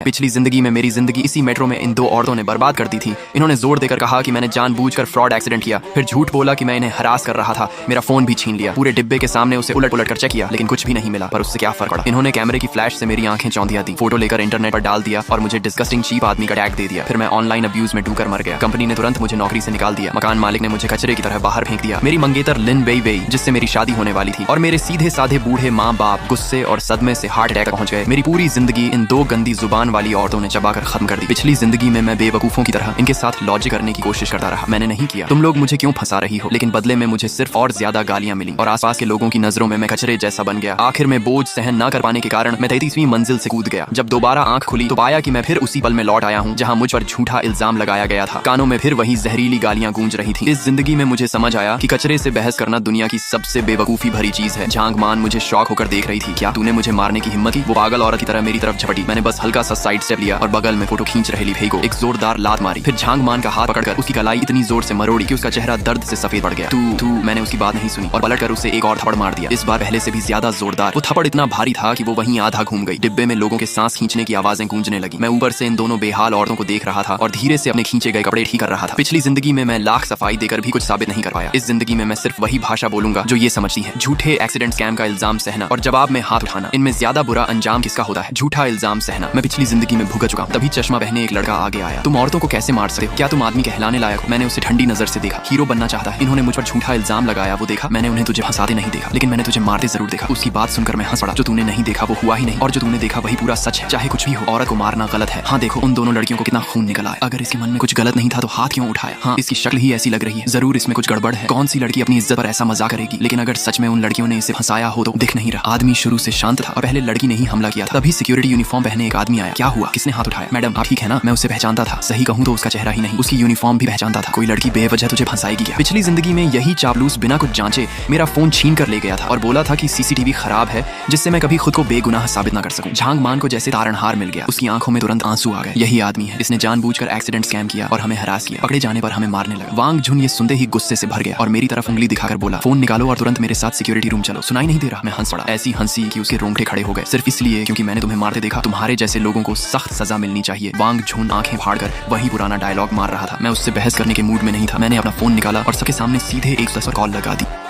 पिछली जिंदगी में मेरी जिंदगी इसी मेट्रो में इन दो औरतों ने बर्बाद कर दी थी। इन्होंने जोर देकर कहा कि मैंने जानबूझकर फ्रॉड एक्सीडेंट किया, फिर झूठ बोला कि मैं इन्हें हरास कर रहा था, मेरा फोन भी छीन लिया, पूरे डिब्बे के सामने उसे उलट उलट कर चेक किया, लेकिन कुछ भी नहीं मिला। पर उससे क्या फर्क पड़ा। इन्होंने कैमरे की फ्लैश से मेरी आंखें चौंधिया दी, फोटो लेकर इंटरनेट पर डाल दिया और मुझे डिस्गस्टिंग चीप आदमी का टैग दे दिया। फिर मैं ऑनलाइन अब्यूज में डूबकर मर गया। कंपनी ने तुरंत मुझे नौकरी से निकाल दिया। मकान मालिक ने मुझे कचरे की तरह बाहर फेंक दिया। मेरी मंगेतर लिन वेई वेई, जिससे मेरी शादी होने वाली थी, और मेरे सीधे साधे बूढ़े माँ बाप गुस्से और सदमे से हार्ट अटैक पहुंच गए। मेरी पूरी जिंदगी इन दो गंदी जुबान वाली औरतों ने चबाकर खत्म कर दी। पिछली जिंदगी में मैं बेवकूफों की तरह इनके साथ लॉजिक करने की कोशिश करता रहा। मैंने नहीं किया। तुम लोग मुझे क्यों फंसा रही हो, लेकिन बदले में मुझे सिर्फ और ज्यादा गालियां मिली और आसपास के लोगों की नजरों में मैं कचरे जैसा बन गया। आखिर में बोझ सहन न कर पाने के कारण मैं 33वीं मंजिल से कूद गया। जब दोबारा आंख खुली तो पाया कि मैं फिर उसी पल में लौट आया हूँ जहाँ मुझ पर झूठा इल्जाम लगाया गया था। कानों में फिर वही जहरीली गालियां गूंज रही थी। इस जिंदगी में मुझे समझ आया कि कचरे से बहस करना दुनिया की सबसे बेवकूफी भरी चीज है। झांग मान मुझे शौक होकर देख रही थी। क्या तूने मुझे मारने की हिम्मत की? वो पागल औरत की तरह मेरी तरफ झपटी। मैंने बस हल्का सा साइड स्टेप लिया और बगल में फोटो खींच रही लीफे को एक जोरदार लात मारी। फिर झांग मान का हाथ पकड़कर उसकी कलाई इतनी जोर से मरोड़ी कि उसका चेहरा दर्द से सफेद पड़ गया। तू मैंने उसकी बात नहीं सुनी और पलटकर उसे एक और थप्पड़ मार दिया। इस बार पहले से भी ज्यादा जोरदार। वो थप्पड़ इतना भारी था कि वो वहीं आधा घूम गई। डिब्बे में लोगों के सांस खींचने की आवाजें गूंजने लगी। मैं ऊपर से इन दोनों बेहाल औरतों को देख रहा था और धीरे से अपने खींचे गए कपड़े ठीक कर रहा था। पिछली जिंदगी में मैं लाख सफाई देकर भी कुछ साबित नहीं कर पाया। इस जिंदगी में मैं सिर्फ वही भाषा बोलूंगा जो ये समझती है। झूठे एक्सीडेंट स्कैम का इल्जाम सहना और जवाब में हाथ उठाना, इनमें ज्यादा बुरा अंजाम किसका होता है? झूठा इल्जाम सहना। मैं पिछली जिंदगी में भुगत चुका हूं। तभी चश्मा पहने एक लड़का आगे आया। तुम औरतों को कैसे मार सकते हो? क्या तुम आदमी कहलाने लायक हो? मैंने उसे ठंडी नजर से देखा। हीरो बनना चाहता है। इन्होंने मुझ पर झूठा इल्जाम लगाया, वो देखा। मैंने उन्हें तुझे फंसाते नहीं देखा, लेकिन मैंने तुझे मारते जरूर देखा। उसकी बात सुनकर मैं हंस पड़ा। जो तूने नहीं देखा वो हुआ ही नहीं, और जो तूने देखा वही पूरा सच है। चाहे कुछ भी हो, औरत को मारना गलत है। हाँ देखो, उन दोनों लड़कियों को कितना खून निकला है। अगर इसके मन में कुछ गलत नहीं था तो हाथ क्यों उठाया? हाँ, इसकी शक्ल ही ऐसी लग रही है, जरूर इसमें कुछ गड़बड़ है। कौन सी लड़की अपनी इज्जत पर ऐसा मजाक करेगी? लेकिन अगर सच में उन लड़कियों ने इसे फंसाया हो तो दिख नहीं रहा। आदमी शुरू से शांत था और पहले लड़की ने ही हमला किया था। तभी सिक्योरिटी यूनिफॉर्म पहने एक आदमी आया। क्या हुआ? किसने हाथ उठाया? मैडम आप ठीक है ना? मैं उसे पहचानता था। सही कहूँ तो उसका चेहरा ही नहीं, उसकी यूनिफॉर्म भी पहचानता था। कोई लड़की बेवजह तुझे फंसाएगी क्या? पिछली जिंदगी में यही चापलूस बिना कुछ जांचे मेरा फोन छीन कर ले गया था और बोला था कि सीसीटीवी खराब है, जिससे मैं कभी खुद को बेगुनाह साबित ना कर सकूं। झांग मान को जैसे तारणहार मिल गया। उसकी आंखों में तुरंत आंसू आ गए। यही आदमी है, इसने जानबूझकर एक्सीडेंट स्कैम किया और हमें हरास किया। पकड़े जाने पर हमें मारने लगा। वांग झुन ये सुनते ही गुस्से से भर गया और मेरी तरफ उंगली दिखाकर बोला, फोन निकालो और तुरंत मेरे साथ सिक्योरिटी रूम चलो। सुनाई नहीं दे रहा? मैं हंस पड़ा। ऐसी हंसी कि उसके रोंगटे खड़े हो गए, सिर्फ इसलिए क्योंकि मैंने तुम्हें मारते देखा। तुम्हारे जैसे लोगों को सख्त सजा मिलनी चाहिए। वांग झुन आंखें फाड़कर वही पुराना डायलॉग मार रहा था। मैं उससे बहस करने के मूड में नहीं था। मैंने अपना फोन निकाला और सबके सामने सीधे 110 पर कॉल लगा दी।